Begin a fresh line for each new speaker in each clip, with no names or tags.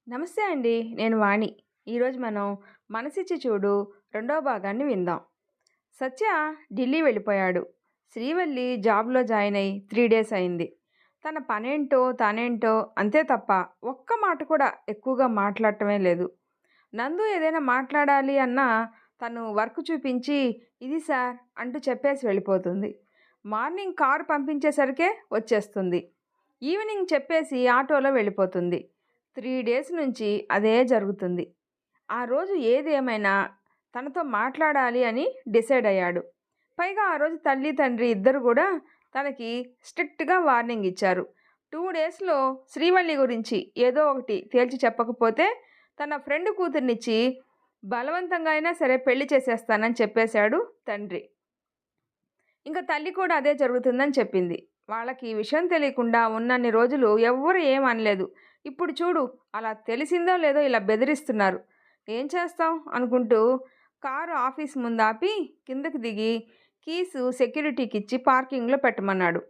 నమస్తే అండి. నేను వాణి. ఈరోజు మనం 'మనసిచ్చి చూడు' రెండో భాగాన్ని విందాం. సత్య ఢిల్లీ వెళ్ళిపోయాడు. శ్రీవల్లి జాబ్‌లో జాయిన్ అయ్యి 3 డేస్ అయింది. తన పనేంటో, తానేంటో అంతే తప్ప ఒక్క మాట కూడా ఎక్కువగా మాట్లాడటమే లేదు. నందు ఏదైనా మాట్లాడాలి అన్నా తను వర్క్ చూపించి, "ఇది సార్" అంటూ చెప్పేసి వెళ్ళిపోతుంది. మార్నింగ్ కారు పంపించేసరికే వచ్చేస్తుంది. ఈవినింగ్ చెప్పేసి ఆటోలో వెళ్ళిపోతుంది. 3 డేస్ నుంచి అదే జరుగుతుంది. ఆ రోజు ఏది ఏమైనా తనతో మాట్లాడాలి అని డిసైడ్ అయ్యాడు. పైగా ఆ రోజు తల్లి, తండ్రి ఇద్దరు కూడా తనకి స్ట్రిక్ట్‌గా వార్నింగ్ ఇచ్చారు. 2 డేస్‌లో శ్రీవల్లి గురించి ఏదో ఒకటి తేల్చి చెప్పకపోతే తన ఫ్రెండ్ కూతుర్నిచ్చి బలవంతంగా అయినా సరే పెళ్లి చేసేస్తానని చెప్పేశాడు తండ్రి. ఇంక తల్లి కూడా అదే జరుగుతుందని చెప్పింది. వాళ్ళకి ఈ విషయం తెలియకుండా ఉన్నన్ని రోజులు ఎవ్వరు ఏం అనలేదు. ఇప్పుడు చూడు అలా తెలిసిందో లేదో ఇలా బెదిరిస్తున్నారు. ఏం చేస్తాం అనుకుంటూ కారు ఆఫీస్ ముందు ఆపి కిందకి దిగి కీసు సెక్యూరిటీకిచ్చి పార్కింగ్‌లో పెట్టమన్నాడు.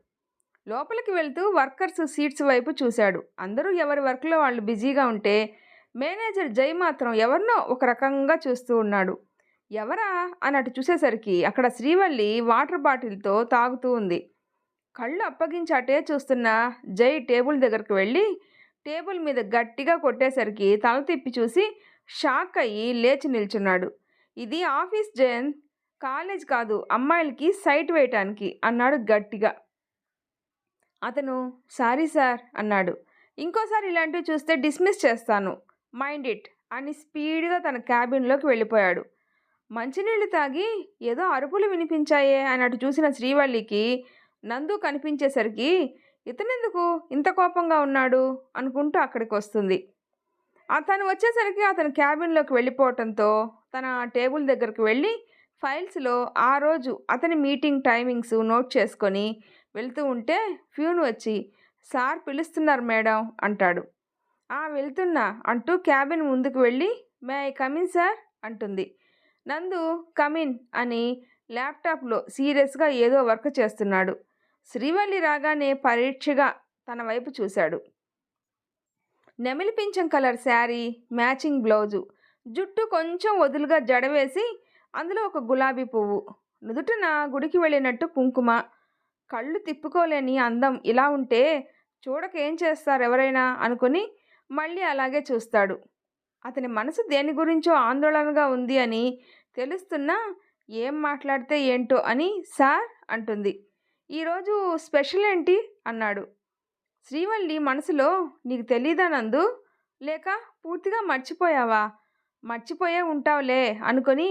లోపలికి వెళ్తూ వర్కర్స్ సీట్స్ వైపు చూశాడు. అందరూ ఎవరి వర్క్‌లో వాళ్ళు బిజీగా ఉంటే మేనేజర్ జై మాత్రం ఎవరినో ఒక రకంగా చూస్తూ ఉన్నాడు. ఎవరా అని అటు చూసేసరికి అక్కడ శ్రీవల్లి వాటర్ బాటిల్‌తో తాగుతూ ఉంది. కళ్ళు అప్పగించి అటే చూస్తున్న జై టేబుల్ దగ్గరికి వెళ్ళి టేబుల్ మీద గట్టిగా కొట్టేసరికి తల తిప్పి చూసి షాక్ అయ్యి లేచి నిల్చున్నాడు. "ఇది ఆఫీస్ జయంత్, కాలేజ్ కాదు అమ్మాయిలకి సైట్ వేయటానికి" అన్నాడు గట్టిగా. అతను "సారీ సార్" అన్నాడు. "ఇంకోసారి ఇలాంటివి చూస్తే డిస్మిస్ చేస్తాను. మైండ్ ఇట్" అని స్పీడ్‌గా తన క్యాబిన్‌లోకి వెళ్ళిపోయాడు. మంచినీళ్లు తాగి ఏదో అరుపులు వినిపించాయే అని అటు చూసిన శ్రీవల్లికి నందు కనిపించేసరికి ఇతనెందుకు ఇంత కోపంగా ఉన్నాడు అనుకుంటూ అక్కడికి వస్తుంది. అతను వచ్చేసరికి అతను క్యాబిన్లోకి వెళ్ళిపోవటంతో తన టేబుల్ దగ్గరికి వెళ్ళి ఫైల్స్లో ఆ రోజు అతని మీటింగ్ టైమింగ్స్ నోట్ చేసుకొని వెళ్తూ ఉంటే ఫ్యూన్ వచ్చి "సార్ పిలుస్తున్నారు మేడం" అంటాడు. "ఆ వెళ్తున్నా" అంటూ క్యాబిన్ ముందుకు వెళ్ళి "మే ఐ కమిన్ సార్" అంటుంది. నందు కమిన్ అని ల్యాప్టాప్లో సీరియస్గా ఏదో వర్క్ చేస్తున్నాడు. శ్రీవల్లి రాగానే పరీక్షగా తన వైపు చూశాడు. నెమిలి పింఛం కలర్ శారీ, మ్యాచింగ్ బ్లౌజు, జుట్టు కొంచెం వదులుగా జడవేసి అందులో ఒక గులాబీ పువ్వు, నుదుటిన గుడికి వెళ్ళినట్టు కుంకుమ, కళ్ళు తిప్పుకోలేని అందం. ఇలా ఉంటే చూడక ఏం చేస్తారు ఎవరైనా అనుకుని మళ్ళీ అలాగే చూస్తాడు. అతని మనసు దేని గురించో ఆందోళనగా ఉంది అని తెలుస్తున్నా ఏం మాట్లాడితే ఏంటో అని "సార్" అంటుంది. "ఈరోజు స్పెషల్ ఏంటి?" అన్నాడు. శ్రీవల్లి మనసులో "నీకు తెలీదా నందు? లేక పూర్తిగా మర్చిపోయావా? మర్చిపోయే ఉంటావులే" అనుకొని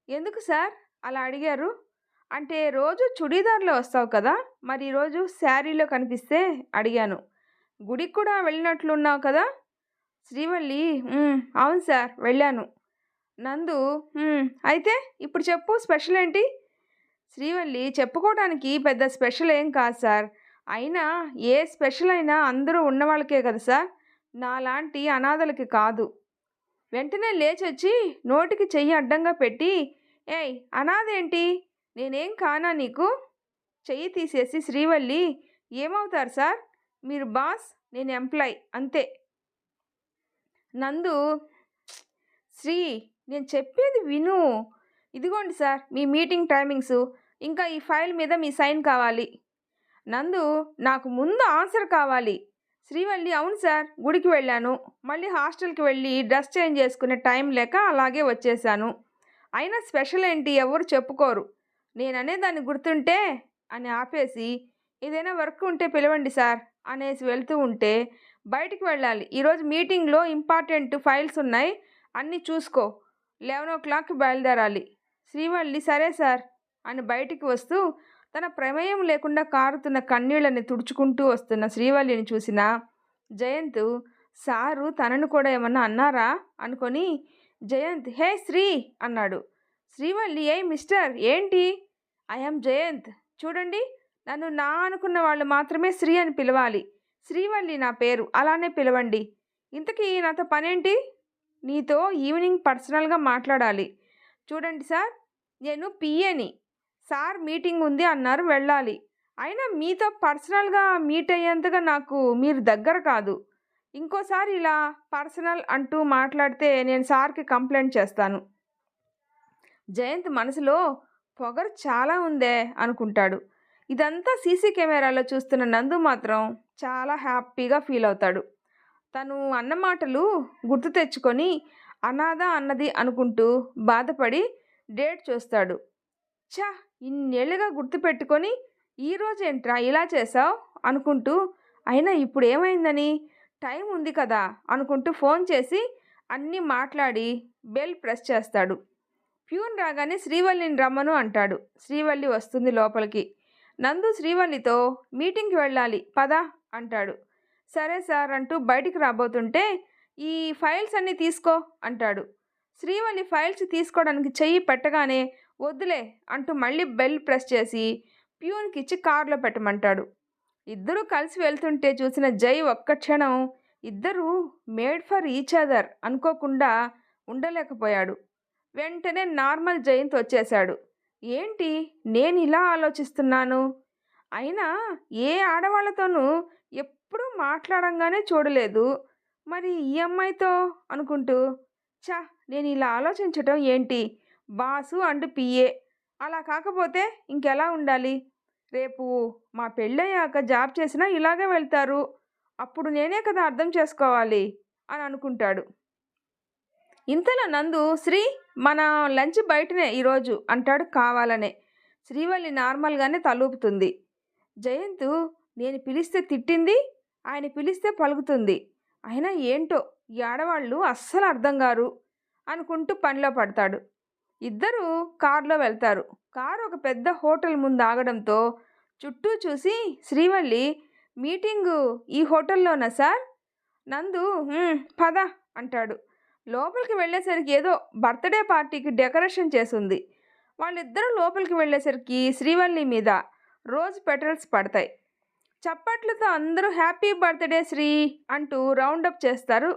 "ఎందుకు సార్ అలా అడిగారు? అంటే రోజు చుడీదార్లో వస్తావు కదా, మరి ఈరోజు శారీలో కనిపిస్తే అడిగాను. గుడికి కూడా వెళ్ళినట్లున్నావు కదా?" శ్రీవల్లి అవును సార్ వెళ్ళాను." నందు అయితే ఇప్పుడు చెప్పు స్పెషల్ ఏంటి?" శ్రీవల్లి చెప్పుకోవడానికి పెద్ద స్పెషల్ ఏం కాదు సార్. అయినా ఏ స్పెషల్ అయినా అందరూ ఉన్నవాళ్ళకే కదా సార్, నాలాంటి అనాథలకి కాదు. వెంటనే లేచొచ్చి నోటికి చెయ్యి అడ్డంగా పెట్టి "ఏయ్ అనాథ ఏంటి? నేనేం కానా నీకు?" చెయ్యి తీసేసి శ్రీవల్లి "ఏమవుతారు సార్? మీరు బాస్, నేను ఎంప్లాయ్ అంతే." నందు "శ్రీ నేను చెప్పేది విను. ఇదిగోండి సార్ మీ మీటింగ్ టైమింగ్సు, ఇంకా ఈ ఫైల్ మీద మీ సైన్ కావాలి." నందు "నాకు ముందు ఆన్సర్ కావాలి." శ్రీవల్లి "అవును సార్ గుడికి వెళ్ళాను, మళ్ళీ హాస్టల్కి వెళ్ళి డ్రెస్ చేంజ్ చేసుకునే టైం లేక అలాగే వచ్చేసాను. అయినా స్పెషల్ ఏంటి ఎవరు చెప్పుకోరు. నేననే దాన్ని గుర్తుంటే" అని ఆపేసి "ఏదైనా వర్క్ ఉంటే పిలవండి సార్" అనేసి వెళ్తూ ఉంటే "బయటికి వెళ్ళాలి, ఈరోజు మీటింగ్లో ఇంపార్టెంట్ ఫైల్స్ ఉన్నాయి, అన్నీ చూసుకో, 11:00కి బయలుదేరాలి." శ్రీవల్లి "సరే సార్" అని బయటికి వస్తూ తన ప్రమేయం లేకుండా కారుతున్న కన్నీళ్ళని తుడుచుకుంటూ వస్తున్న శ్రీవల్లిని చూసిన జయంత్ "సారు తనను కూడా ఏమన్నా అన్నారా?" అనుకొని జయంత్ "హే శ్రీ" అన్నాడు. శ్రీవల్లి "ఏయ్ మిస్టర్ ఏంటి?" "I am Jayant. చూడండి, నన్ను నా అనుకున్న వాళ్ళు మాత్రమే శ్రీ అని పిలవాలి. శ్రీవల్లి నా పేరు, అలానే పిలవండి. ఇంతకీ నాతో పనేంటి?" "నీతో ఈవినింగ్ పర్సనల్గా మాట్లాడాలి." "చూడండి సార్, నేను పిఏని. సార్ మీటింగ్ ఉంది అన్నారు వెళ్ళాలి. అయినా మీతో పర్సనల్గా మీట్ అయ్యేంతగా నాకు మీరు దగ్గర కాదు. ఇంకోసారి ఇలా పర్సనల్ అంటూ మాట్లాడితే నేను సార్కి కంప్లైంట్ చేస్తాను. జయంత్ మనసులో పొగరు చాలా ఉందే అనుకుంటాడు. ఇదంతా సీసీ కెమెరాలో చూస్తున్న నందు మాత్రం చాలా హ్యాపీగా ఫీల్ అవుతాడు. తను అన్న మాటలు గుర్తు తెచ్చుకొని అనాథ అన్నది అనుకుంటూ బాధపడి డేట్ చూస్తాడు. ఛా, ఇన్నేళ్లుగా గుర్తుపెట్టుకొని ఈరోజేంట్రా ఇలా చేసావు అనుకుంటూ, అయినా ఇప్పుడు ఏమైందని, టైం ఉంది కదా అనుకుంటూ ఫోన్ చేసి అన్నీ మాట్లాడి బెల్ ప్రెస్ చేస్తాడు. ప్యూన్ రాగానే శ్రీవల్లిని రమ్మను అంటాడు. శ్రీవల్లి వస్తుంది లోపలికి. నందు శ్రీవల్లితో మీటింగ్కి వెళ్ళాలి పద అంటాడు. సరే సార్ అంటూ బయటికి రాబోతుంటే ఈ ఫైల్స్ అన్నీ తీసుకో అంటాడు. శ్రీవల్లి ఫైల్స్ తీసుకోవడానికి చెయ్యి పెట్టగానే వద్దులే అంటూ మళ్ళీ బెల్ ప్రెస్ చేసి ప్యూన్కి ఇచ్చి కారులో పెట్టమంటాడు. ఇద్దరూ కలిసి వెళ్తుంటే చూసిన జై ఒక్క క్షణం ఇద్దరూ మేడ్ ఫర్ ఈచ్ అదర్ అనుకోకుండా ఉండలేకపోయాడు. వెంటనే నార్మల్ జయంత్ వచ్చేశాడు. ఏంటి నేను ఇలా ఆలోచిస్తున్నాను, అయినా ఏ ఆడవాళ్ళతోనూ ఎప్పుడూ మాట్లాడంగానే చూడలేదు, మరి ఈ అమ్మాయితో అనుకుంటూ, చా, నేను ఇలా ఆలోచించటం ఏంటి, బాసు అండ్ పిఏ అలా కాకపోతే ఇంకెలా ఉండాలి, రేపు మా పెళ్ళయ్యాక జాబ్ చేసినా ఇలాగే వెళ్తారు, అప్పుడు నేనే కదా అర్థం చేసుకోవాలి అని అనుకుంటాడు. ఇంతలో నందు, శ్రీ మన లంచ్ బయటనే ఈరోజు అంటాడు కావాలనే. శ్రీవల్లి నార్మల్గానే తలూపుతుంది. జయంతు నేను పిలిస్తే తిట్టింది, ఆయన పిలిస్తే పలుకుతుంది, అయినా ఏంటో ఈ ఆడవాళ్ళు అస్సలు అర్థం గారు అనుకుంటూ పనిలో పడతాడు. ఇద్దరూ కారులో వెళ్తారు. కారు ఒక పెద్ద హోటల్ ముందు ఆగడంతో చుట్టూ చూసి శ్రీవల్లి, మీటింగు ఈ హోటల్లోనా సార్? నందు పద అంటాడు. లోపలికి వెళ్ళేసరికి ఏదో బర్త్డే పార్టీకి డెకరేషన్ చేసుంది. వాళ్ళిద్దరూ లోపలికి వెళ్ళేసరికి శ్రీవల్లి మీద రోజ్ పెటల్స్ పడతాయి. చప్పట్లతో అందరూ హ్యాపీ బర్త్డే శ్రీ అంటూ రౌండప్ చేస్తారు.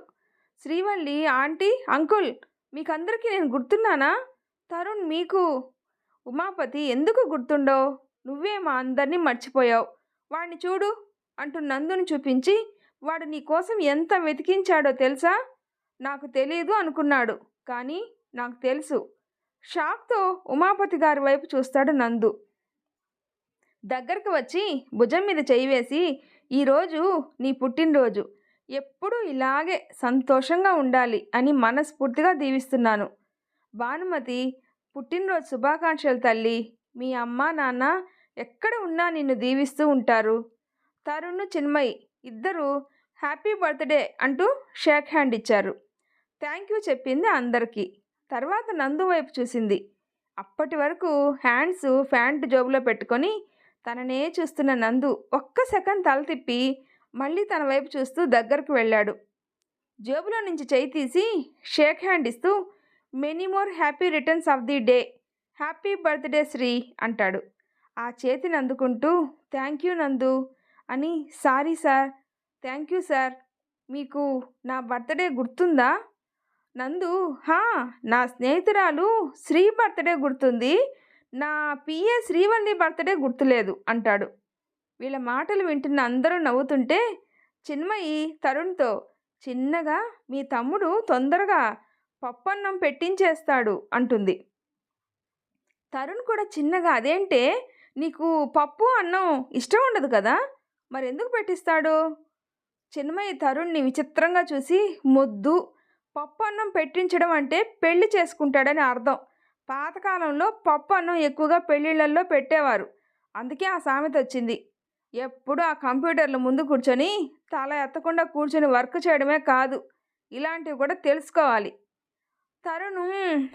శ్రీవల్లి, ఆంటీ, అంకుల్ మీకందరికీ నేను గుర్తున్నానా? తరుణ్ మీకు, ఉమాపతి ఎందుకు గుర్తుండో, నువ్వే మా అందరినీ మర్చిపోయావు, వాడిని చూడు అంటూ నందుని చూపించి, వాడు నీ కోసం ఎంత వెతికించాడో తెలుసా? నాకు తెలీదు అనుకున్నాడు, కానీ నాకు తెలుసు. షాక్తో ఉమాపతి గారి వైపు చూస్తాడు నందు. దగ్గరకు వచ్చి భుజం మీద చేయి వేసి, ఈరోజు నీ పుట్టినరోజు, ఎప్పుడూ ఇలాగే సంతోషంగా ఉండాలి అని మనస్ఫూర్తిగా దీవిస్తున్నాను. భానుమతి, పుట్టినరోజు శుభాకాంక్షలు తల్లి, మీ అమ్మ నాన్న ఎక్కడ ఉన్నా నిన్ను దీవిస్తూ ఉంటారు. తరుణ్, చిన్మయి ఇద్దరు హ్యాపీ బర్త్డే అంటూ షేక్ హ్యాండ్ ఇచ్చారు. థ్యాంక్ యూ చెప్పింది అందరికీ. తర్వాత నందు వైపు చూసింది. అప్పటి వరకు హ్యాండ్స్ ప్యాంట్ జోబులో పెట్టుకొని తననే చూస్తున్న నందు ఒక్క సెకండ్ తల తిప్పి మళ్ళీ తన వైపు చూస్తూ దగ్గరకు వెళ్ళాడు. జేబులో నుంచి చేయి తీసి షేక్ హ్యాండ్ ఇస్తూ, many more happy returns of the day, happy birthday Sri అంటాడు. ఆ చేతిని అందుకుంటూ, థ్యాంక్ యూ నందు అని, sorry sir, thank you sir, మీకు నా బర్త్డే గుర్తుందా? నందు, హా, నా స్నేహితురాలు శ్రీ బర్త్డే గుర్తుంది, నా పిఏ శ్రీవల్లి బర్త్డే గుర్తులేదు అంటాడు. వీళ్ళ మాటలు వింటున్న అందరూ నవ్వుతుంటే చిన్మయి తరుణ్తో, చిన్నగా మీ తమ్ముడు తొందరగా పప్పన్నం పెట్టించేస్తాడు అంటుంది. తరుణ్ కూడా చిన్నగా, అదేంటే నీకు పప్పు అన్నం ఇష్టం ఉండదు కదా, మరెందుకు పెట్టిస్తాడు? చిన్మయి తరుణ్ని విచిత్రంగా చూసి, మొద్దు, పప్పు అన్నం పెట్టించడం అంటే పెళ్లి చేసుకుంటాడని అర్థం. పాతకాలంలో పప్పు అన్నం ఎక్కువగా పెళ్ళిళ్ళల్లో పెట్టేవారు, అందుకే ఆ సామెత వచ్చింది. ఎప్పుడు ఆ కంప్యూటర్ల ముందు కూర్చొని తల ఎత్తకుండా కూర్చొని వర్క్ చేయడమే కాదు, ఇలాంటివి కూడా తెలుసుకోవాలి. తరుణ్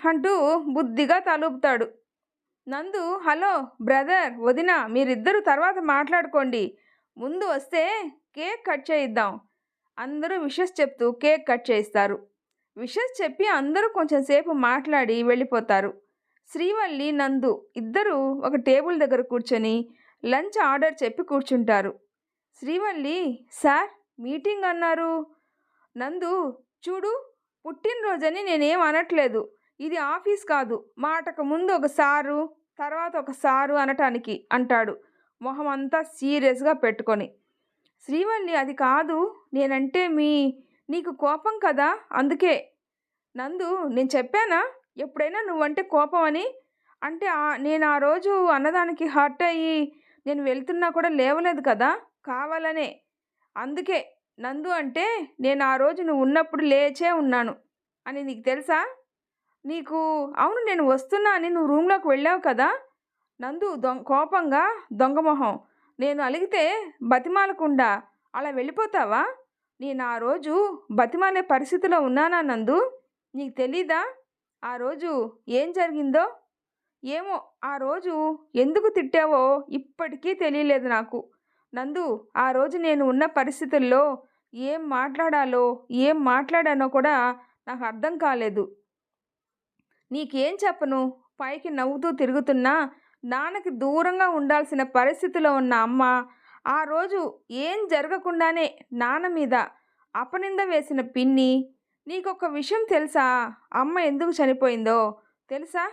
అంటూ బుద్ధిగా తలూపుతాడు. నందు, హలో బ్రదర్, వదిన, మీరిద్దరూ తర్వాత మాట్లాడుకోండి, ముందు వస్తే కేక్ కట్ చేయిద్దాం. అందరూ విషెస్ చెప్తూ కేక్ కట్ చేయిస్తారు. విషెస్ చెప్పి అందరూ కొంచెం సేపు మాట్లాడి వెళ్ళిపోతారు. శ్రీవల్లి, నందు ఇద్దరూ ఒక టేబుల్ దగ్గర కూర్చొని లంచ్ ఆర్డర్ చెప్పి కూర్చుంటారు. శ్రీవల్లి, సార్ మీటింగ్ అన్నారు. నందు, చూడు, పుట్టినరోజని నేనేం అనట్లేదు, ఇది ఆఫీస్ కాదు, మాటకు ముందు ఒక సారు తర్వాత ఒక సారు అనటానికి అంటాడు, మొహం అంతా సీరియస్గా పెట్టుకొని. శ్రీవల్లి అది కాదు. నేనంటే నీకు కోపం కదా! అందుకే. నందు నేను చెప్పానా? ఎప్పుడైనా నువ్వంటే కోపం అని? అంటే నేను ఆ రోజు అన్నదానికి హర్ట్ అయ్యి నేను వెళ్తున్నా కూడా లేవలేదు కదా! కావాలనే. అందుకే నందు అంటే నేను ఆ రోజు నువ్వున్నప్పుడు లేచే ఉన్నాను అని నీకు తెలుసా? నీకు అవును నేను వస్తున్నా అని నువ్వు రూమ్‌లోకి వెళ్ళావు కదా! నందు కోపంగా దొంగ మొహం. నేను అలిగితే బతిమాలకుండా అలా వెళ్ళిపోతావా? నేను ఆ రోజు బతిమాలే పరిస్థితిలో ఉన్నానా నందు? నీకు తెలీదా? ఆ రోజు ఏం జరిగిందో? ఏమో ఆ రోజు ఎందుకు తిట్టావో ఇప్పటికీ తెలియలేదు నాకు. నందు ఆ రోజు నేను ఉన్న పరిస్థితుల్లో ఏం మాట్లాడాలో, ఏం మాట్లాడానో కూడా నాకు అర్థం కాలేదు. నీకేం చెప్పను? పైకి నవ్వుతూ తిరుగుతున్నా, నాన్నకి దూరంగా ఉండాల్సిన పరిస్థితిలో ఉన్న అమ్మ, ఆ రోజు ఏం జరగకుండానే నాన్న మీద అపనింద వేసిన పిన్ని, నీకొక విషయం తెలుసా? అమ్మ ఎందుకు చనిపోయిందో తెలుసా?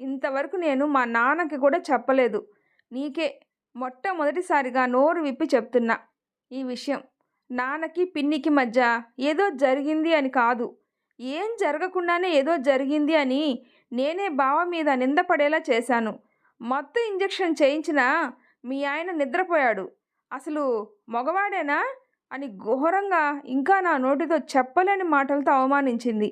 ఇంతవరకు నేను మా నాన్నకి కూడా చెప్పలేదు. నీకే మొట్టమొదటిసారిగా నోరు విప్పి చెప్తున్నా ఈ విషయం. నాన్నకి, పిన్నికి మధ్య ఏదో జరిగింది అని కాదు. ఏం జరగకుండానే ఏదో జరిగింది అని నేనే బావ మీద నింద పడేలా చేశాను. మత్తు ఇంజెక్షన్ చేయించినా మీ ఆయన నిద్రపోయాడు. అసలు మగవాడేనా అని ఘోరంగా ఇంకా నా నోటితో చెప్పలేని మాటలతో అవమానించింది.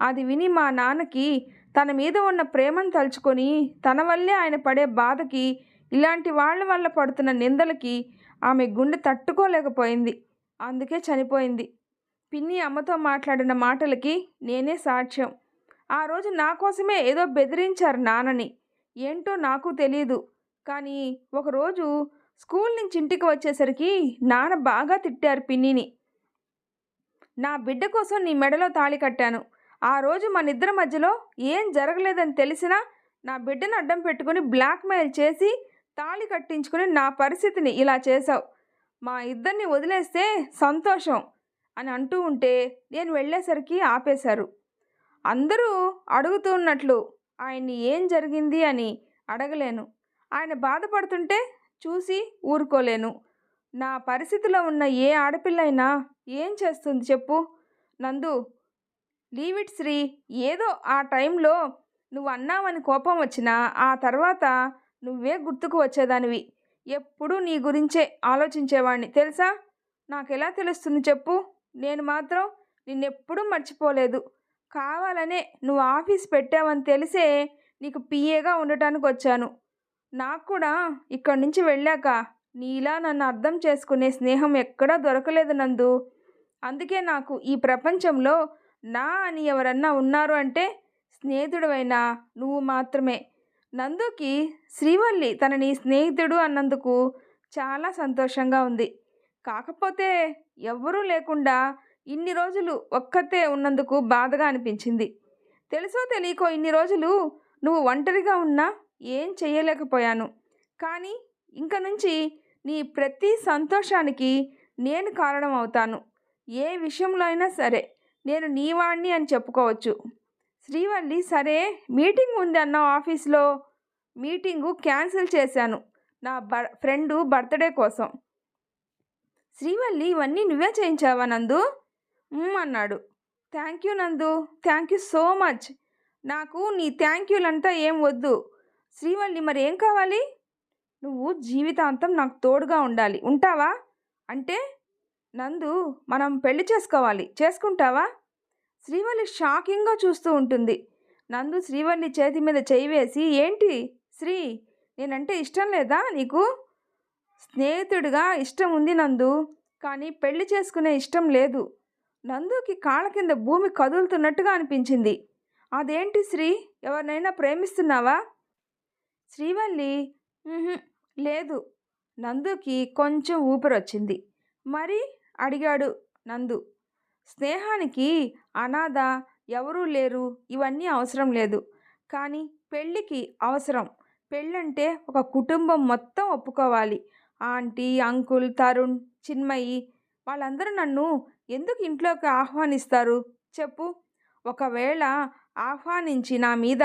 అది విని మా నాన్నకి తన మీద ఉన్న ప్రేమను తలుచుకొని తన వల్లే ఆయన పడే బాధకి, ఇలాంటి వాళ్ళ వల్ల పడుతున్న నిందలకి ఆమె గుండె తట్టుకోలేకపోయింది. అందుకే చనిపోయింది. పిన్ని అమ్మతో మాట్లాడిన మాటలకి నేనే సాక్ష్యం. ఆ రోజు నా కోసమే ఏదో బెదిరించారు నాన్నని. ఏంటో నాకు తెలీదు. కానీ ఒకరోజు స్కూల్ నుంచి ఇంటికి వచ్చేసరికి నాన్న బాగా తిట్టారు పిన్నిని. నా బిడ్డ కోసం నీ మెడలో తాళి కట్టాను. ఆ రోజు మనిద్దరి మధ్యలో ఏం జరగలేదని తెలిసినా నా బిడ్డను అడ్డం పెట్టుకుని బ్లాక్‌మెయిల్ చేసి తాళి కట్టించుకుని నా పరిస్థితిని ఇలా చేశావు. మా ఇద్దరిని వదిలేస్తే సంతోషం అని అంటూ ఉంటే నేను వెళ్ళేసరికి ఆపేశారు. అందరూ అడుగుతున్నట్లు ఆయన్ని ఏం జరిగింది అని అడగలేను. ఆయన బాధపడుతుంటే చూసి ఊరుకోలేను. నా పరిస్థితిలో ఉన్న ఏ ఆడపిల్లైనా ఏం చేస్తుంది చెప్పు? నందు లీవ్ ఇట్ శ్రీ. ఏదో ఆ టైంలో నువ్వన్నావని కోపం వచ్చినా ఆ తర్వాత నువ్వే గుర్తుకు వచ్చేదానివి. ఎప్పుడూ నీ గురించే ఆలోచించేవాడిని తెలుసా? నాకెలా తెలుస్తుంది చెప్పు? నేను మాత్రం నిన్నెప్పుడూ మర్చిపోలేదు. కావాలనే నువ్వు ఆఫీస్ పెట్టావని తెలిసే నీకు పిఏగా ఉండటానికొచ్చాను. నాకు కూడా ఇక్కడి నుంచి వెళ్ళాక నీలా నన్ను అర్థం చేసుకునే స్నేహం ఎక్కడా దొరకలేదు నందు. అందుకే నాకు ఈ ప్రపంచంలో నా అని ఎవరన్నా ఉన్నారు అంటే స్నేహితుడివైనా నువ్వు మాత్రమే. నందుకి శ్రీవల్లి తనని స్నేహితుడు అన్నందుకు చాలా సంతోషంగా ఉంది. కాకపోతే ఎవ్వరూ లేకుండా ఇన్ని రోజులు ఒక్కతే ఉన్నందుకు బాధగా అనిపించింది. తెలుసో తెలియకో ఇన్ని రోజులు నువ్వు ఒంటరిగా ఉన్నా ఏం చెయ్యలేకపోయాను. కానీ ఇంక నుంచి నీ ప్రతి సంతోషానికి నేను కారణం అవుతాను. ఏ విషయంలో అయినా సరే నేను నీ వాడిని అని చెప్పుకోవచ్చు. శ్రీవల్లి సరే మీటింగ్ ఉంది అన్నావు ఆఫీస్‌లో. మీటింగు క్యాన్సిల్ చేశాను. నా ఫ్రెండు బర్త్‌డే కోసం. శ్రీవల్లి ఇవన్నీ నువ్వే చేయించావా నందు? అన్నాడు. థ్యాంక్ యూ నందు. Thank you so much. నాకు నీ థ్యాంక్ యూలంతా ఏం వద్దు. శ్రీవల్లి మరేం కావాలి? నువ్వు జీవితాంతం నాకు తోడుగా ఉండాలి. ఉంటావా? అంటే నందు మనం పెళ్లి చేసుకోవాలి. చేసుకుంటావా? శ్రీవల్లి షాకింగ్‌గా చూస్తూ ఉంటుంది. నందు శ్రీవల్లి చేతి మీద చెయ్యి వేసి ఏంటి శ్రీ నేనంటే ఇష్టం లేదా నీకు? స్నేహితుడిగా ఇష్టం ఉంది నందు. కానీ పెళ్లి చేసుకునే ఇష్టం లేదు. నందుకి కాళ్ళ కింద భూమి కదులుతున్నట్టుగా అనిపించింది. అదేంటి శ్రీ ఎవరినైనా ప్రేమిస్తున్నావా? శ్రీవల్లి "ఉహుం, లేదు." నందుకి కొంచెం ఊపిరొచ్చింది. మరి అడిగాడు నందు. స్నేహానికి అనాథ ఎవరూ లేరు ఇవన్నీ అవసరం లేదు. కానీ పెళ్ళికి అవసరం. పెళ్ళంటే ఒక కుటుంబం మొత్తం ఒప్పుకోవాలి. ఆంటీ, అంకుల్, తరుణ్, చిన్మయి వాళ్ళందరూ నన్ను ఎందుకు ఇంట్లోకి ఆహ్వానిస్తారు చెప్పు? ఒకవేళ ఆహ్వానించి నా మీద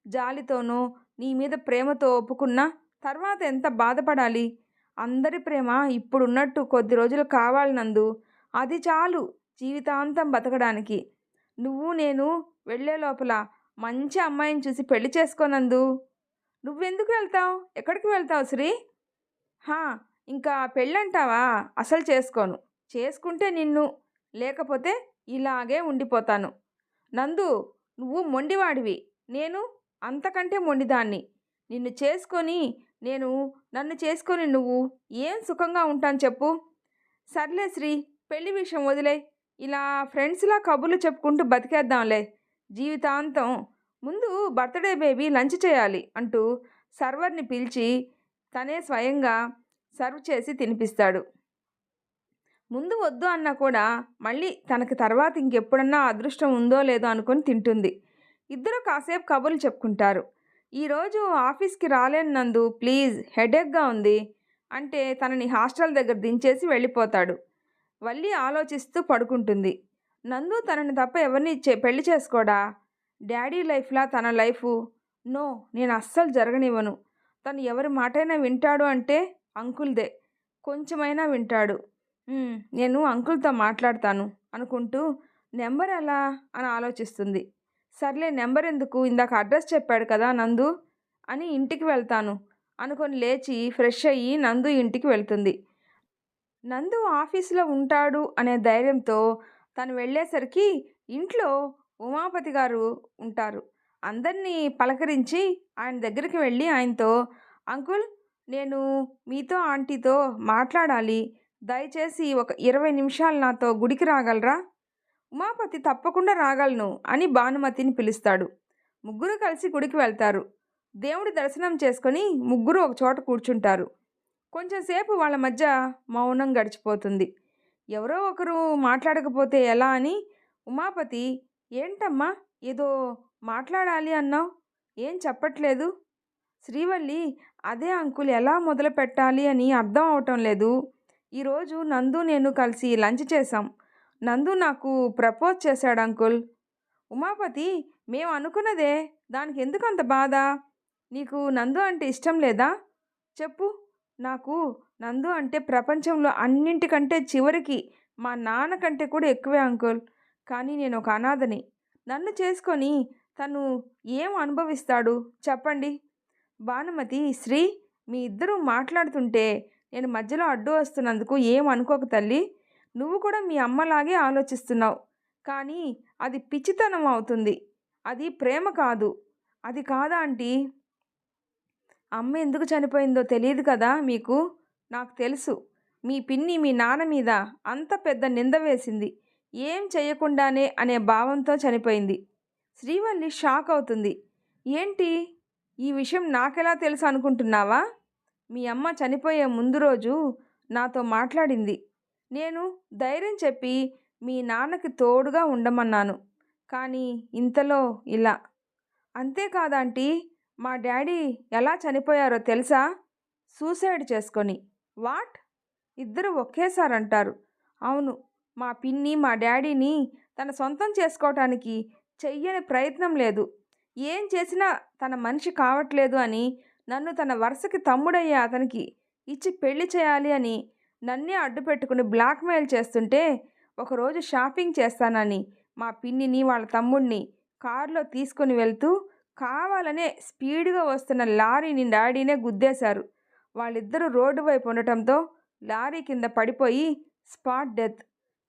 జాలితోనో, నీ మీద ప్రేమతో ఒప్పుకున్నా తర్వాత ఎంత బాధపడాలి? అందరి ప్రేమ ఇప్పుడున్నట్టు కొద్ది రోజులు కావాలి నందు. అది చాలు జీవితాంతం బతకడానికి. నువ్వు నేను వెళ్ళే లోపల మంచి అమ్మాయిని చూసి పెళ్లి చేసుకో నందు. నువ్వెందుకు వెళ్తావు? ఎక్కడికి వెళ్తావు శ్రీ? హా! ఇంకా పెళ్ళంటావా? అసలు చేసుకోను. చేసుకుంటే నిన్ను, లేకపోతే ఇలాగే ఉండిపోతాను. నందు, నువ్వు మొండివాడివి. నేను అంతకంటే మొండిదాన్ని. నిన్ను చేసుకొని నేను నన్ను చేసుకొని నువ్వు ఏం సుఖంగా ఉంటాను చెప్పు? సర్లే శ్రీ, పెళ్లి విషయం వదిలేయ్. ఇలా ఫ్రెండ్స్‌లా కబుర్లు చెప్పుకుంటూ బతికేద్దాంలే జీవితాంతం. ముందు బర్త్‌డే బేబీ లంచ్ చేయాలి అంటూ సర్వర్‌ని పిలిచి తనే స్వయంగా సర్వ్ చేసి తినిపిస్తాడు. ముందు వద్దు అన్నా కూడా మళ్ళీ తనకి తర్వాత ఇంకెప్పుడన్నా అదృష్టం ఉందో లేదో అనుకొని తింటుంది. ఇద్దరు కాసేపు కబుర్లు చెప్పుకుంటారు. ఈరోజు ఆఫీస్కి రాలేను నందు, ప్లీజ్ హెడేక్గా ఉంది అంటే తనని హాస్టల్ దగ్గర దించేసి వెళ్ళిపోతాడు. వల్లి ఆలోచిస్తూ పడుకుంటుంది. నందు తనని తప్ప ఎవరిని పెళ్లి చేసుకోడా? డాడీ లైఫ్లా తన లైఫు? నో, నేను అస్సలు జరగనివ్వను. తను ఎవరి మాటైనా వింటాడు అంటే అంకుల్దే. కొంచెమైనా వింటాడు. నేను అంకుల్‌తో మాట్లాడతాను అనుకుంటూ నెంబర్ ఎలా అని ఆలోచిస్తుంది. సర్లే నెంబర్ ఎందుకు, ఇందాక అడ్రస్ చెప్పాడు కదా నందు అని ఇంటికి వెళ్తాను అనుకొని లేచి ఫ్రెష్ అయ్యి నందు ఇంటికి వెళ్తుంది. నందు ఆఫీసులో ఉంటాడు అనే ధైర్యంతో తను వెళ్ళేసరికి ఇంట్లో ఉమాపతి గారు ఉంటారు. అందరినీ పలకరించి ఆయన దగ్గరికి వెళ్ళి ఆయనతో, అంకుల్, నేను మీతో ఆంటీతో మాట్లాడాలి. దయచేసి ఒక 20 నిమిషాలు నాతో గుడికి రాగలరా? ఉమాపతి తప్పకుండా రాగలను అని భానుమతిని పిలుస్తాడు. ముగ్గురు కలిసి గుడికి వెళ్తారు. దేవుడి దర్శనం చేసుకొని ముగ్గురు ఒక చోట కూర్చుంటారు. కొంచెం సేపు వాళ్ళ మధ్య మౌనం గడిచిపోతుంది. ఎవరో ఒకరు మాట్లాడకపోతే ఎలా అని ఉమాపతి, ఏంటమ్మా ఏదో మాట్లాడాలి అన్నావు, ఏం చెప్పట్లేదు? శ్రీవల్లి, అదే అంకుల్, ఎలా మొదలు పెట్టాలి అని అర్థం అవటం లేదు. ఈరోజు నందు నేను కలిసి లంచ్ చేశాం. నందు నాకు ప్రపోజ్ చేశాడు అంకుల్. ఉమాపతి, మేము అనుకున్నదే, దానికి ఎందుకు అంత బాధ? నీకు నందు అంటే ఇష్టం లేదా? చెప్పు. నాకు నందు అంటే ప్రపంచంలో అన్నింటికంటే చివరికి మా నాన్న కంటే కూడా ఎక్కువే అంకుల్. కానీ నేను ఒక అనాథని. నన్ను చేసుకొని తను ఏం అనుభవిస్తాడు చెప్పండి? భానుమతి, శ్రీ, మీ ఇద్దరూ మాట్లాడుతుంటే నేను మధ్యలో అడ్డు వస్తున్నందుకు ఏం అనుకోకు తల్లి. నువ్వు కూడా మీ అమ్మలాగే ఆలోచిస్తున్నావు. కానీ అది పిచ్చితనం అవుతుంది. అది ప్రేమ కాదు. అది కాదా ఆంటీ? అమ్మ ఎందుకు చనిపోయిందో తెలియదు కదా మీకు? నాకు తెలుసు. మీ పిన్ని మీ నాన్న మీద అంత పెద్ద నింద వేసింది. ఏం చేయకుండానే అనే భావంతో చనిపోయింది. శ్రీవల్లి షాక్ అవుతుంది. ఏంటి? ఈ విషయం నాకెలా తెలుసు అనుకుంటున్నావా? మీ అమ్మ చనిపోయే ముందు రోజు నాతో మాట్లాడింది. నేను ధైర్యం చెప్పి మీ నాన్నకి తోడుగా ఉండమన్నాను. కానీ ఇంతలో ఇలా. అంతేకాదాంటీ, మా డాడీ ఎలా చనిపోయారో తెలుసా? సూసైడ్ చేసుకొని. వాట్? ఇద్దరు ఒకేసారి అంటారు. అవును, మా పిన్ని మా డాడీని తన సొంతం చేసుకోవటానికి చెయ్యని ప్రయత్నం లేదు. ఏం చేసినా తన మనిషి కావట్లేదు అని నన్ను తన వరుసకి తమ్ముడయ్యే అతనికి ఇచ్చి పెళ్లి చేయాలి అని నన్నే అడ్డు పెట్టుకుని బ్లాక్మెయిల్ చేస్తుంటే, ఒకరోజు షాపింగ్ చేస్తానని మా పిన్నిని వాళ్ళ తమ్ముడిని కారులో తీసుకొని వెళ్తూ కావాలనే స్పీడ్గా వస్తున్న లారీని డాడీనే గుద్దేశారు. వాళ్ళిద్దరూ రోడ్డు వైపు ఉండటంతో లారీ కింద పడిపోయి స్పాట్ డెత్.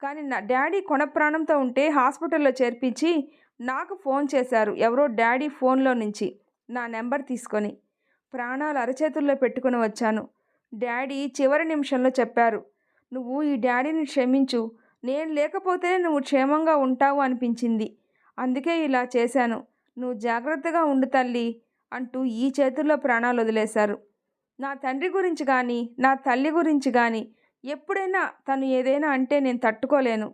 కానీ నా డాడీ కొన ప్రాణంతో ఉంటే హాస్పిటల్లో చేర్పించి నాకు ఫోన్ చేశారు ఎవరో డాడీ ఫోన్లో నుంచి నా నెంబర్ తీసుకొని. ప్రాణాలు అరచేతుల్లో పెట్టుకుని వచ్చాను. డాడీ చివరి నిమిషంలో చెప్పారు, నువ్వు ఈ డాడీని క్షమించు, నేను లేకపోతేనే నువ్వు క్షేమంగా ఉంటావు అనిపించింది. అందుకే ఇలా చేశాను. నువ్వు జాగ్రత్తగా ఉండు తల్లి అంటూ ఈ చేతుల్లో ప్రాణాలు వదిలేశారు. నా తండ్రి గురించి కానీ నా తల్లి గురించి కానీ ఎప్పుడైనా తను ఏదైనా అంటే నేను తట్టుకోలేను.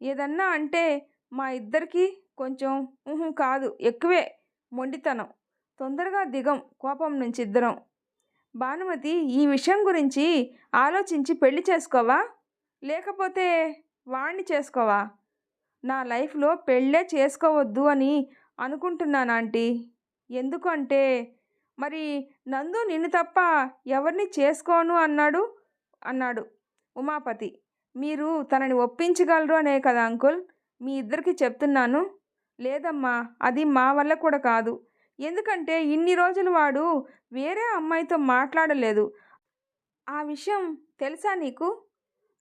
ఏదన్నా అంటే మా ఇద్దరికీ కొంచెం కాదు ఎక్కువే మొండితనం. తొందరగా దిగం కోపం నుంచి ఇద్దరం. భానుమతి, ఈ విషయం గురించి ఆలోచించి పెళ్లి చేసుకోవా? లేకపోతే వాణ్ణి చేసుకోవా? నా లైఫ్లో పెళ్ళే చేసుకోవద్దు అని అనుకుంటున్నాను ఆంటీ. ఎందుకంటే మరి నందు నిన్ను తప్ప ఎవరిని చేసుకోను అన్నాడు ఉమాపతి. మీరు తనని ఒప్పించగలరు అనే కదా అంకుల్ మీ ఇద్దరికి చెప్తున్నాను. లేదమ్మా, అది మా వల్ల కూడా కాదు. ఎందుకంటే ఇన్ని రోజులు వాడు వేరే అమ్మాయితో మాట్లాడలేదు. ఆ విషయం తెలుసా నీకు?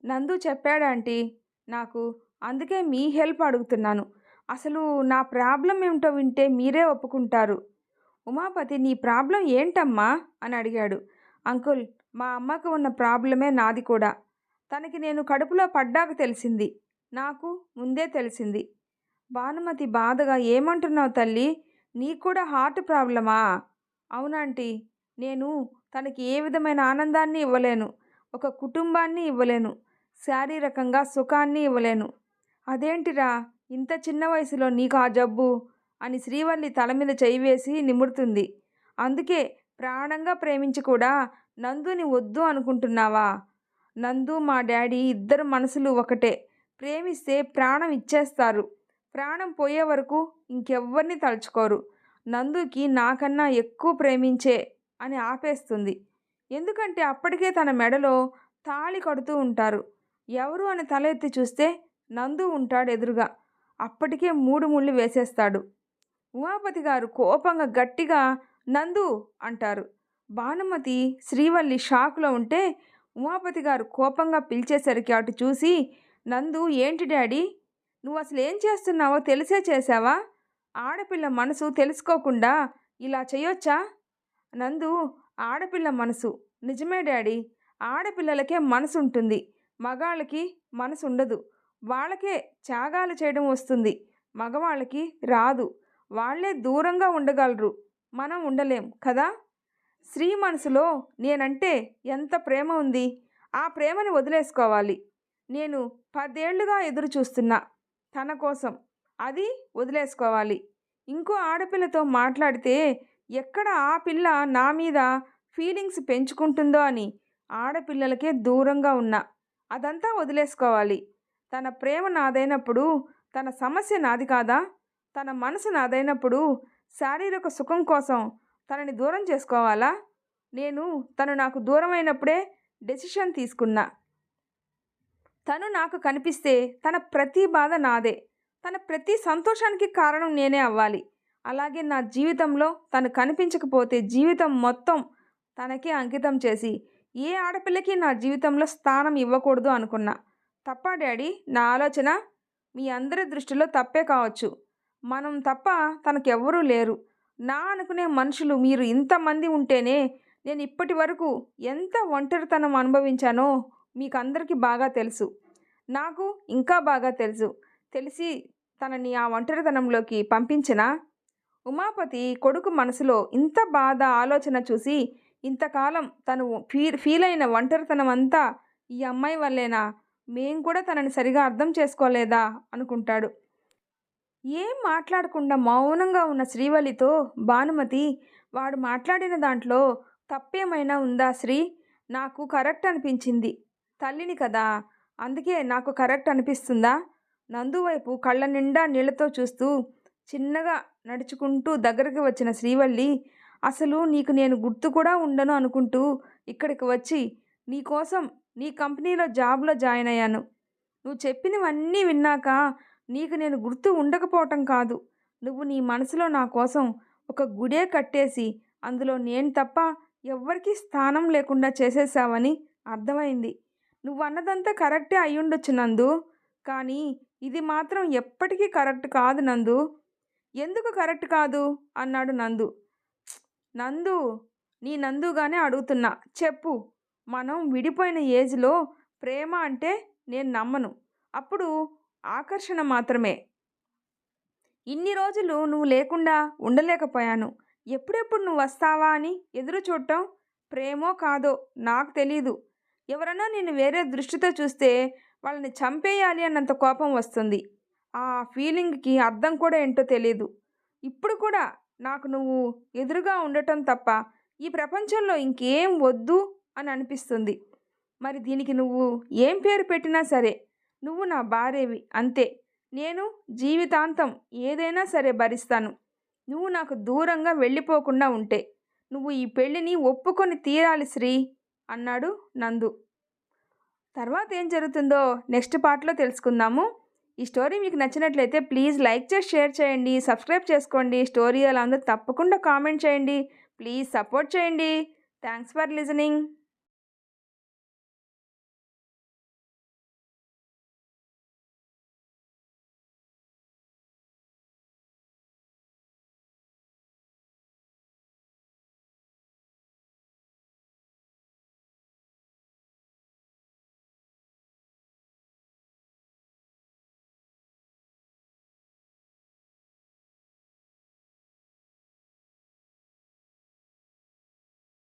నందు చెప్పాడాంటీ నాకు. అందుకే మీ హెల్ప్ అడుగుతున్నాను. అసలు నా ప్రాబ్లం ఏమిటో వింటే మీరే ఒప్పుకుంటారు. ఉమాపతి, నీ ప్రాబ్లం ఏంటమ్మా అని అడిగాడు. అంకుల్, మా అమ్మకు ఉన్న ప్రాబ్లమే నాది కూడా. తనకి నేను కడుపులో పడ్డాక తెలిసింది. నాకు ముందే తెలిసింది. భానుమతి బాధగా, ఏమంటున్నావు తల్లి? నీకు కూడా హార్ట్ ప్రాబ్లమా? అవునాంటీ, నేను తనకి ఏ విధమైన ఆనందాన్ని ఇవ్వలేను, ఒక కుటుంబాన్ని ఇవ్వలేను, శారీరకంగా సుఖాన్ని ఇవ్వలేను. అదేంటిరా, ఇంత చిన్న వయసులో నీకు ఆ జబ్బు అని శ్రీవల్లి తల మీద చెయ్యి వేసి నిమురుతుంది. అందుకే ప్రాణంగా ప్రేమించి కూడా నందుని వద్దు అనుకుంటున్నావా? నందు మా డాడీ ఇద్దరు మనసులు ఒకటే. ప్రేమిస్తే ప్రాణం ఇచ్చేస్తారు. ప్రాణం పోయే వరకు ఇంకెవ్వరిని తలుచుకోరు. నందుకి నాకన్నా ఎక్కువ ప్రేమించే అని ఆపేస్తుంది. ఎందుకంటే అప్పటికే తన మెడలో తాళి కడుతూ ఉంటారు. ఎవరు అని తల ఎత్తి చూస్తే నందు ఉంటాడు ఎదురుగా. అప్పటికే 3 ముళ్ళు వేసేస్తాడు. ఉమాపతి గారు కోపంగా గట్టిగా నందు అంటారు. భానుమతి, శ్రీవల్లి షాక్లో ఉంటే ఉమాపతి గారు కోపంగా పిలిచేసరికి అటు చూసి, నందు, ఏంటి డాడీ, నువ్వు అసలు ఏం చేస్తున్నావో తెలిసే చేశావా? ఆడపిల్ల మనసు తెలుసుకోకుండా ఇలా చేయొచ్చా? నందు, ఆడపిల్ల మనసు నిజమే డాడీ. ఆడపిల్లలకే మనసు ఉంటుంది, మగాళ్ళకి మనసు ఉండదు. వాళ్ళకే త్యాగాలు చేయడం వస్తుంది, మగవాళ్ళకి రాదు. వాళ్ళే దూరంగా ఉండగలరు, మనం ఉండలేం కదా. స్త్రీ మనసులో నేనంటే ఎంత ప్రేమ ఉంది. ఆ ప్రేమని వదిలేసుకోవాలి. నేను 10 ఏళ్లుగా ఎదురు చూస్తున్నా తన కోసం, అది వదిలేసుకోవాలి. ఇంకో ఆడపిల్లతో మాట్లాడితే ఎక్కడ ఆ పిల్ల నా మీద ఫీలింగ్స్ పెంచుకుంటుందో అని ఆడపిల్లలకే దూరంగా ఉన్నా. అదంతా వదిలేసుకోవాలి. తన ప్రేమ నాదైనప్పుడు తన సమస్య నాది కాదా? తన మనసు నాదైనప్పుడు శారీరక సుఖం కోసం తనని దూరం చేసుకోవాలా? నేను తను నాకు దూరమైనప్పుడే డెసిషన్ తీసుకున్నా. తను నాకు కనిపిస్తే తన ప్రతి బాధ నాదే, తన ప్రతి సంతోషానికి కారణం నేనే అవ్వాలి. అలాగే నా జీవితంలో తను కనిపించకపోతే జీవితం మొత్తం తనకే అంకితం చేసి ఏ ఆడపిల్లకి నా జీవితంలో స్థానం ఇవ్వకూడదు అనుకున్నా. తప్పా డాడీ నా ఆలోచన? మీ అందరి దృష్టిలో తప్పే కావచ్చు. మనం తప్ప తనకెవ్వరూ లేరు. నా అనుకునే మనుషులు మీరు ఇంతమంది ఉంటేనే నేను ఇప్పటి వరకు ఎంత ఒంటరితనం అనుభవించానో మీకు అందరికీ బాగా తెలుసు. నాకు ఇంకా బాగా తెలిసి తనని ఆ ఒంటరితనంలోకి పంపించినా? ఉమాపతి కొడుకు మనసులో ఇంత బాధ ఆలోచన చూసి, ఇంతకాలం తను ఫీల్ అయిన ఒంటరితనం అంతా ఈ అమ్మాయి వల్లేనా, మేం కూడా తనని సరిగా అర్థం చేసుకోలేదా అనుకుంటాడు. ఏం మాట్లాడకుండా మౌనంగా ఉన్న శ్రీవల్లితో భానుమతి, వాడు మాట్లాడిన దాంట్లో తప్పేమైనా ఉందా శ్రీ? నాకు కరెక్ట్ అనిపించింది. తల్లిని కదా, అందుకే నాకు కరెక్ట్ అనిపిస్తుందా? నందు వైపు కళ్ళ నిండా నీళ్లతో చూస్తూ చిన్నగా నడుచుకుంటూ దగ్గరికి వచ్చిన శ్రీవల్లి, అసలు నీకు నేను గుర్తు కూడా ఉండను అనుకుంటూ ఇక్కడికి వచ్చి నీకోసం నీ కంపెనీలో జాబ్లో జాయిన్ అయ్యాను. నువ్వు చెప్పినవన్నీ విన్నాక నీకు నేను గుర్తు ఉండకపోవటం కాదు, నువ్వు నీ మనసులో నా కోసం ఒక గుడే కట్టేసి అందులో నేను తప్ప ఎవ్వరికీ స్థానం లేకుండా చేసేసావని అర్థమైంది. నువ్వు అన్నదంతా కరెక్టే అయ్యుండొచ్చు నందు, కానీ ఇది మాత్రం ఎప్పటికీ కరెక్ట్ కాదు నందు. ఎందుకు కరెక్ట్ కాదు అన్నాడు నందు. నందు, నీ నందుగానే అడుగుతున్నా, చెప్పు. మనం విడిపోయిన ఏజ్లో ప్రేమ అంటే నేను నమ్మను, అప్పుడు ఆకర్షణ మాత్రమే. ఇన్ని రోజులు నువ్వు లేకుండా ఉండలేకపోయాను. ఎప్పుడెప్పుడు నువ్వు వస్తావా అని ఎదురు చూడటం ప్రేమో కాదో నాకు తెలీదు. ఎవరన్నా నిన్ను వేరే దృష్టితో చూస్తే వాళ్ళని చంపేయాలి అన్నంత కోపం వస్తుంది. ఆ ఫీలింగ్కి అర్థం కూడా ఏంటో తెలీదు. ఇప్పుడు కూడా నాకు నువ్వు ఎదురుగా ఉండటం తప్ప ఈ ప్రపంచంలో ఇంకేం వద్దు అని అనిపిస్తుంది. మరి దీనికి నువ్వు ఏం పేరు పెట్టినా సరే నువ్వు నా భార్యవి అంతే. నేను జీవితాంతం ఏదైనా సరే భరిస్తాను, నువ్వు నాకు దూరంగా వెళ్ళిపోకుండా ఉంటే. నువ్వు ఈ పెళ్ళిని ఒప్పుకొని తీరాలి శ్రీ అన్నాడు నందు. తర్వాత ఏం జరుగుతుందో నెక్స్ట్ పార్ట్లో తెలుసుకుందాము. ఈ స్టోరీ మీకు నచ్చినట్లయితే ప్లీజ్ లైక్ చేసి షేర్ చేయండి, సబ్స్క్రైబ్ చేసుకోండి. స్టోరీ ఎలా ఉందో తప్పకుండా కామెంట్ చేయండి. ప్లీజ్ సపోర్ట్ చేయండి. Thanks for listening.